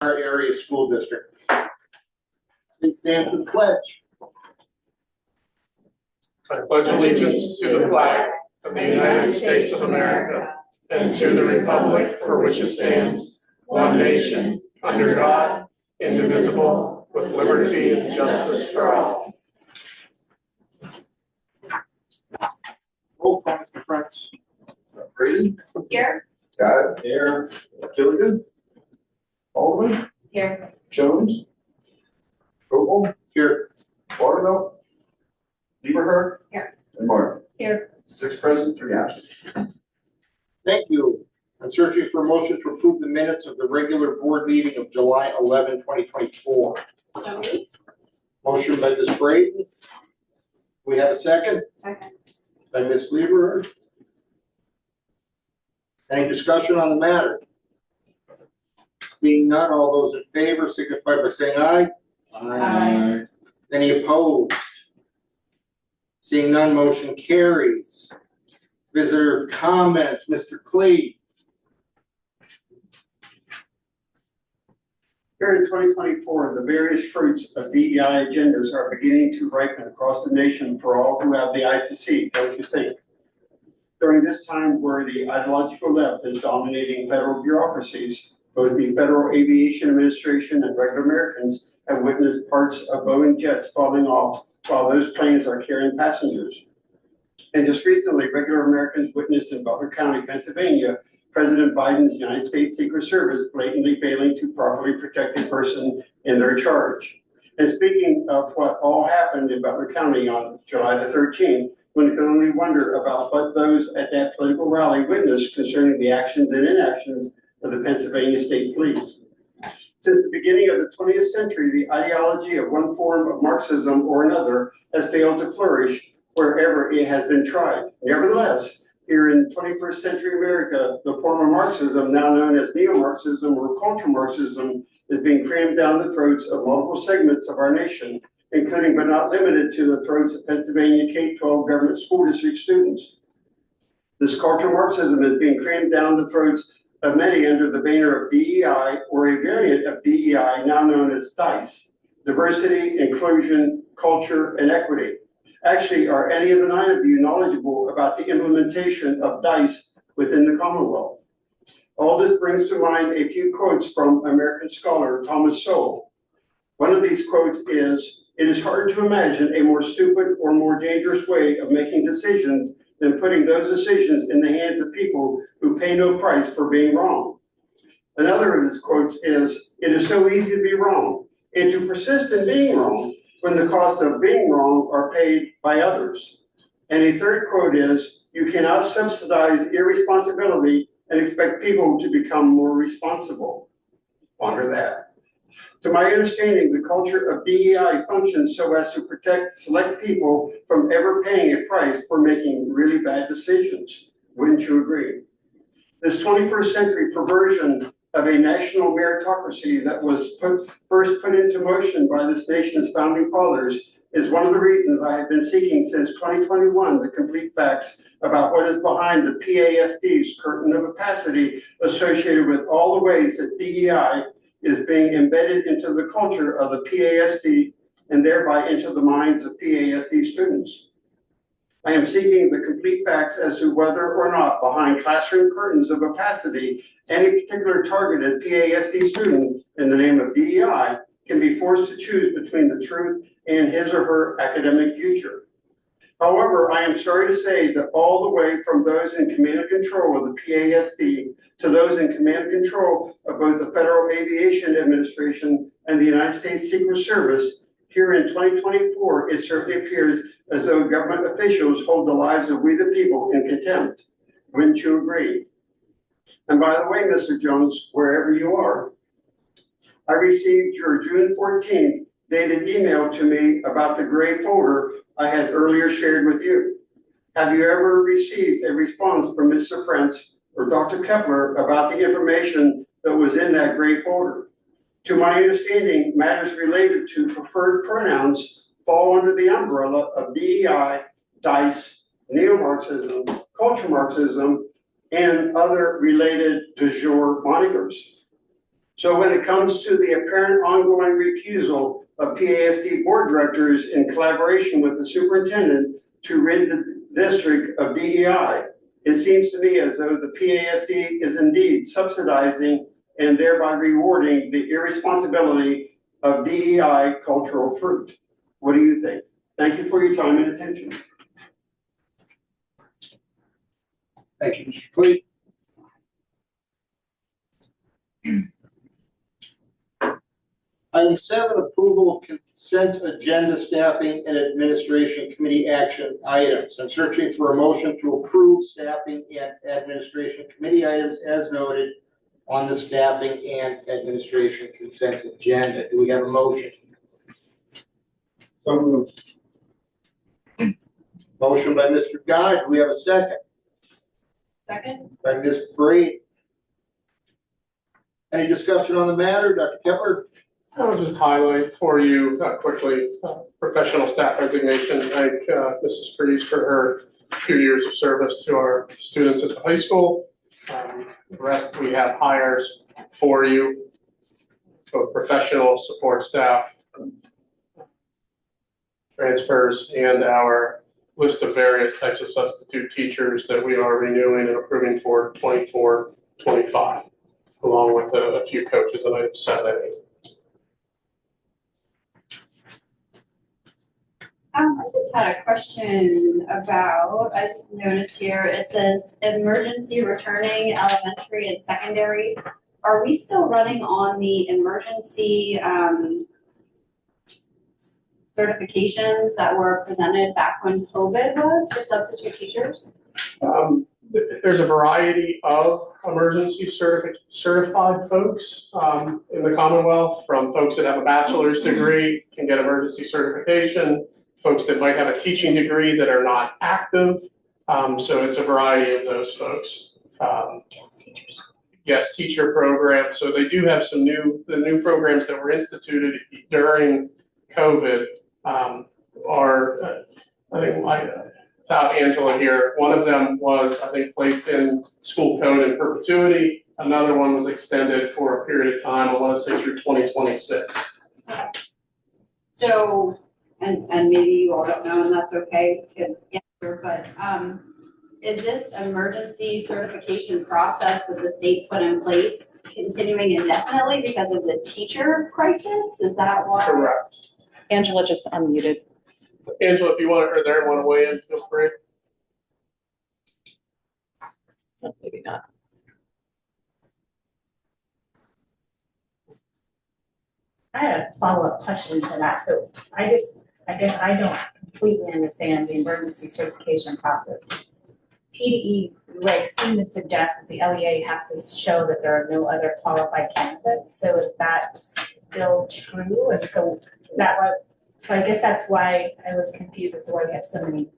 our area school district. Please stand for the pledge. I pledge allegiance to the flag of the United States of America and to the republic for which it stands, one nation, under God, indivisible, with liberty and justice for all. Roll call, Mr. Fritz. Brady. Here. Got it. Here. Gilligan. Baldwin. Here. Jones. Oval. Here. Waterville. Lieberher. Here. And Martin. Here. 6 present, 3 absent. Thank you. I'm searching for a motion to approve the minutes of the regular board meeting of July 11, 2024. So moved. Motion by Ms. Brady. We have a second Second. by Ms. Lieberher. Any discussion on the matter? Seeing none, all those in favor signify by saying aye. Aye. Any opposed? Seeing none, motion carries. Visitor comments, Mr. Clee. Here in 2024, the various fruits of DEI agendas are beginning to ripen across the nation for all who have the eye to see, don't you think? During this time where the ideological left is dominating federal bureaucracies, both the Federal Aviation Administration and regular Americans have witnessed parts of Boeing jets falling off while those planes are carrying passengers. And just recently, regular Americans witnessed in Butler County, Pennsylvania, President Biden's United States Secret Service blatantly failing to properly protect the person in their charge. And speaking of what all happened in Butler County on July the 13th, one can only wonder about what those at that political rally witnessed concerning the actions and inactions of the Pennsylvania State Police. Since the beginning of the 20th century, the ideology of one form of Marxism or another has failed to flourish wherever it has been tried. Nevertheless, here in 21st century America, the form of Marxism, now known as neo-Marxism or cultural Marxism, is being crammed down the throats of multiple segments of our nation, including but not limited to the throats of Pennsylvania K-12 government school district students. This cultural Marxism is being crammed down the throats of many under the banner of DEI, or a variant of DEI now known as DICE, diversity, inclusion, culture, and equity. Actually, are any of the 9 of you knowledgeable about the implementation of DICE within the Commonwealth? All this brings to mind a few quotes from American scholar Thomas Sowell. One of these quotes is, "It is hard to imagine a more stupid or more dangerous way of making decisions than putting those decisions in the hands of people who pay no price for being wrong." Another of his quotes is, "It is so easy to be wrong and to persist in being wrong when the costs of being wrong are paid by others." And a third quote is, "You cannot subsidize irresponsibility and expect people to become more responsible." Ponder that. To my understanding, the culture of DEI functions so as to protect select people from ever paying a price for making really bad decisions. Wouldn't you agree? This 21st century perversion of a national meritocracy that was first put into motion by this nation's founding fathers is one of the reasons I have been seeking since 2021 the complete facts about what is behind the PASD's curtain of opacity associated with all the ways that DEI is being embedded into the culture of the PASD and thereby into the minds of PASD students. I am seeking the complete facts as to whether or not behind classroom curtains of opacity, any particular targeted PASD student in the name of DEI can be forced to choose between the truth and his or her academic future. However, I am sorry to say that all the way from those in command and control of the PASD to those in command and control of both the Federal Aviation Administration and the United States Secret Service, here in 2024, it certainly appears as though government officials hold the lives of we the people in contempt. Wouldn't you agree? And by the way, Mr. Jones, wherever you are, I received your June 14th dated email to me about the gray folder I had earlier shared with you. Have you ever received a response from Mr. Frentz or Dr. Kepler about the information that was in that gray folder? To my understanding, matters related to preferred pronouns fall under the umbrella of DEI, DICE, neo-Marxism, culture Marxism, and other related du jour monikers. So when it comes to the apparent ongoing refusal of PASD board directors in collaboration with the superintendent to rid the district of DEI, it seems to me as though the PASD is indeed subsidizing and thereby rewarding the irresponsibility of DEI cultural fruit. What do you think? Thank you for your time and attention. Thank you, Mr. Fleet. Item 7, approval of consent agenda staffing and administration committee action items. I'm searching for a motion to approve staffing and administration committee items as noted on the staffing and administration consent agenda. Do we have a motion? So moved. Motion by Mr. Guy. Do we have a second? Second? By Ms. Brady. Any discussion on the matter, Dr. Kepler? I'll just highlight for you quickly, professional staff resignation. Thank Mrs. Freeze for her few years of service to our students at the high school. The rest, we have hires for you, both professional support staff, transfers, and our list of various types of substitute teachers that we are renewing and approving for 24-25, along with a few coaches that I've set in. I just had a question about, I just noticed here, it says emergency returning elementary and secondary. Are we still running on the emergency certifications that were presented back when COVID was for substitute teachers? There's a variety of emergency certified folks in the Commonwealth, from folks that have a bachelor's degree, can get emergency certification, folks that might have a teaching degree that are not active. So it's a variety of those folks. Guest teacher program. So they do have some new programs that were instituted during COVID are, I think, without Angela here, one of them was, I think, placed in school code in perpetuity. Another one was extended for a period of time, I want to say through 2026. So, and maybe you all don't know, and that's okay, you can answer, but is this emergency certification process that the state put in place continuing indefinitely because of the teacher crisis? Is that why? Correct. Angela just unmuted. Angela, if you want, or there want to weigh in, feel free. Maybe not. I had a follow-up question to that. So I guess I don't completely understand the emergency certification process. PDE regs seem to suggest that the LEA has to show that there are no other qualified candidates. So is that still true? And so is that what? So I guess that's why I was confused as to why we have so many.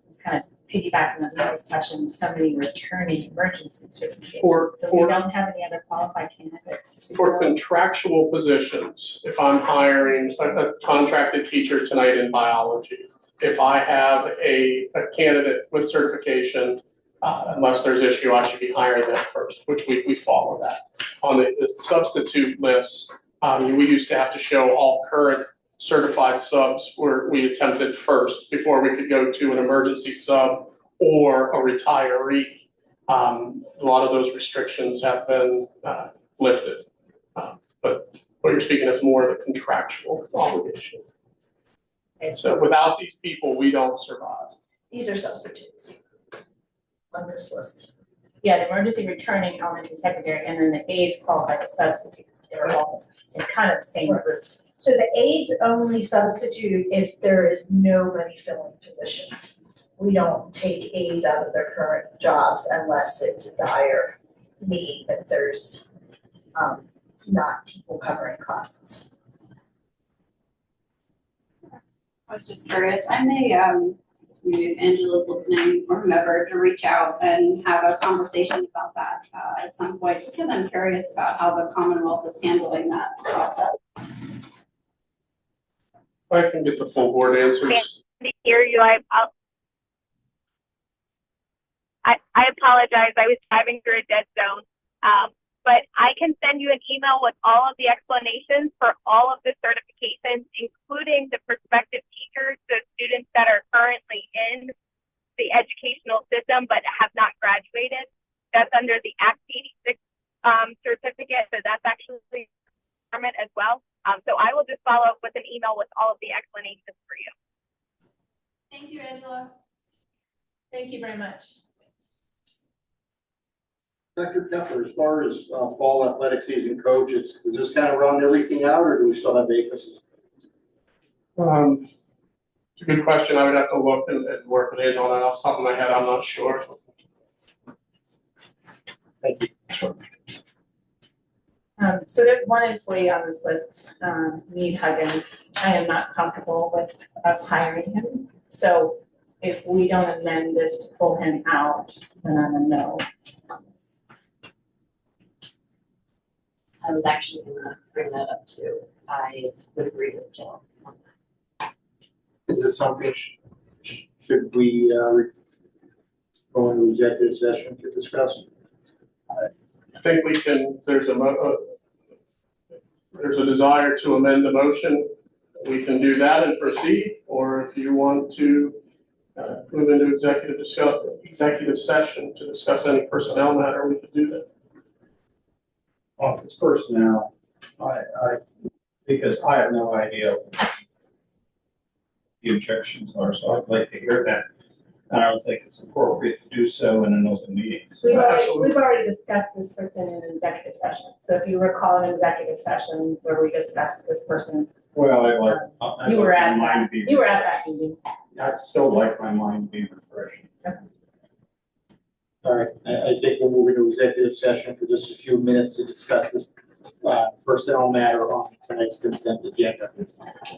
It's kind of piggybacking on the discussion, so many returning emergency certifications. So we don't have any other qualified candidates. For contractual positions, if I'm hiring a contracted teacher tonight in biology, if I have a candidate with certification, unless there's issue, I should be hiring them first, which we follow that. On the substitute list, we used to have to show all current certified subs where we attempted first before we could go to an emergency sub or a retiree. A lot of those restrictions have been lifted. But what you're speaking of is more of a contractual obligation. Okay, So without these people, we don't survive. These are substitutes on this list. Yeah, the emergency returning elementary, secondary, and then the aides qualified as substitute. They're all kind of the same group. So the aides only substitute if there is nobody filling positions. We don't take aides out of their current jobs unless it's a dire need that there's not people covering classes. I was just curious. I may, if Angela's listening or whomever, to reach out and have a conversation about that at some point, just because I'm curious about how the Commonwealth is handling that process. I can get the full board answers. Hear you. I apologize. I was driving through a dead zone. but I can send you an email with all of the explanations for all of the certifications, including the prospective teachers, the students that are currently in the educational system but have not graduated. That's under the Act 86 certificate, so that's actually a requirement as well. So I will just follow up with an email with all of the explanations for you. Thank you, Angela. Thank you very much. Dr. Kepler, as far as fall athletic season coaches, does this kind of round everything out, or do we still have vacancies? It's a good question. I would have to look and work with Angela on that. Off the top of my head, I'm not sure. Thank you. So there's one employee on this list, Mead Huggins. I am not comfortable with us hiring him. So if we don't amend this to pull him out, then I'm a no on this. I was actually gonna bring that up too. I would agree with Jill on that. Is this something, should we go into executive session to discuss? I think we can, there's a desire to amend the motion. We can do that and proceed, or if you want to move into executive session to discuss any personnel matter, we could do that. Well, if it's personnel, because I have no idea what the objections are, so I'd like to hear that. I don't think it's appropriate to do so in an open meeting. We've Absolutely. already discussed this person in an executive session. So if you recall an executive session where we discussed this person, Well, you were at that meeting. I'd still like my mind to be refreshed. All right, I think we'll move into executive session for just a few minutes to discuss this personnel matter on tonight's consent agenda.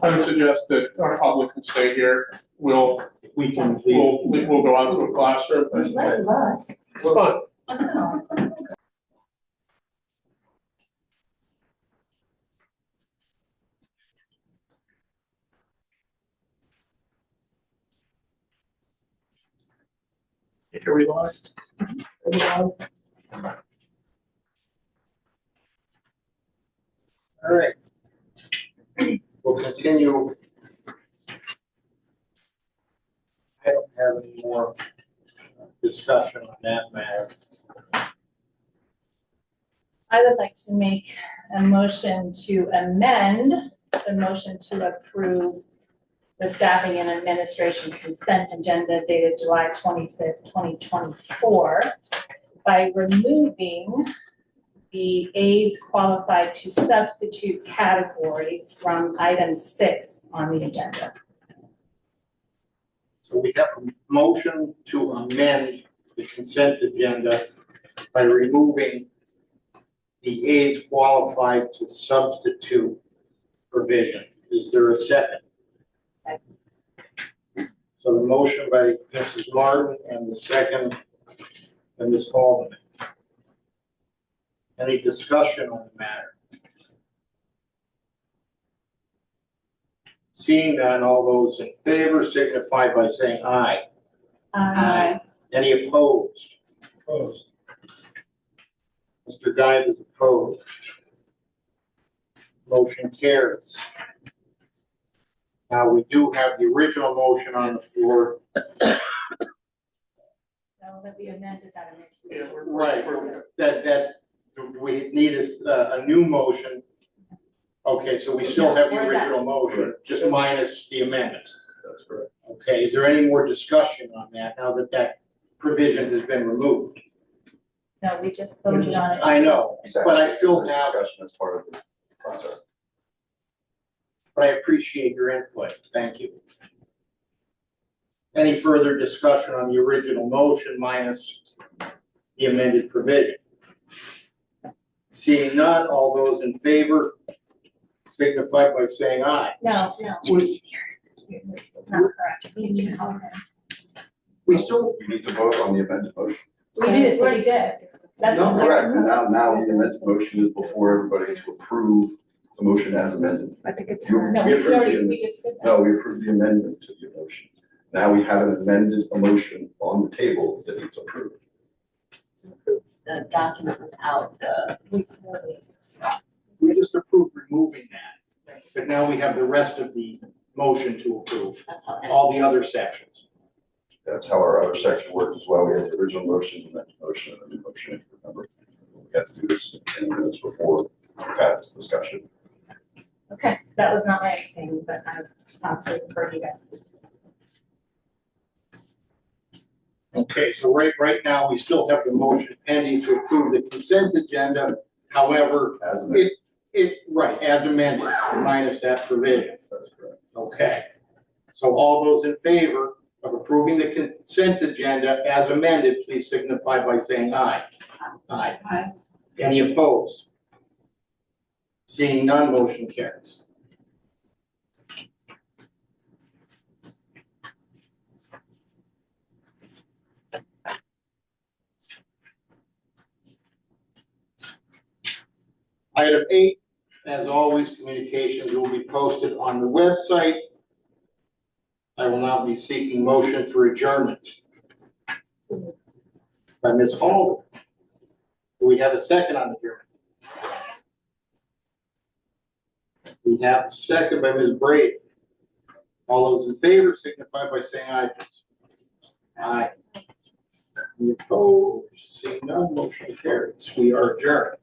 I would suggest that our public can stay here. We'll We can leave. we'll go out to a classroom. There's less of us. It's fun. Here we lost. All right. We'll continue. I don't have any more discussion on that matter. I would like to make a motion to amend the motion to approve the staffing and administration consent agenda dated July 25th, 2024 by removing the aides qualified to substitute category from item 6 on the agenda. So we have a motion to amend the consent agenda by removing the aides qualified to substitute provision. Is there a second? So the motion by Mrs. Martin and the second by Ms. Haldeman. Any discussion on the matter? Seeing none, all those in favor signify by saying aye. Aye. Any opposed? Opposed. Mr. Guy is opposed. Motion carries. Now, we do have the original motion on the floor. So that we amended that. Yeah, Right, that we need a new motion. Okay, so we still have the original motion, just minus the amendment. That's correct. Okay, is there any more discussion on that now that that provision has been removed? No, we just voted on it. I know, but I still have, Discussion as part of the process. but I appreciate your input. Thank you. Any further discussion on the original motion minus the amended provision? Seeing none, all those in favor signify by saying aye. No, We- not correct. We need to help him. We still, You need to vote on the amended motion. We did, we did. That's No, what- Correct, and now the amended motion is before everybody to approve the motion as amended. I think it's You- her. No, we we approved already, the- we just did that. No, we approved the amendment to the motion. Now we have an amended motion on the table that needs approved. the document without the. We just approved removing that, but now we have the rest of the motion to approve, That's how. all the other sections. That's how our other section worked as well. We had the original motion, and then the motion, and the new motion, if you remember. We had to do this in minutes before we had this discussion. Okay, that was not my understanding, but I obviously prefer you guys. Okay, so right now, we still have the motion pending to approve the consent agenda. However, As amended. right, as amended, minus that provision. That's correct. Okay. So all those in favor of approving the consent agenda as amended, please signify by saying aye. Aye. Aye. Any opposed? Seeing none, motion carries. Item 8, as always, communications will be posted on the website. I will now be seeking motion for adjournment. By Ms. Hall. Do we have a second on adjournment? We have a second by Ms. Brady. All those in favor signify by saying aye. Aye. Any opposed? Seeing none, motion carries. We are adjourned.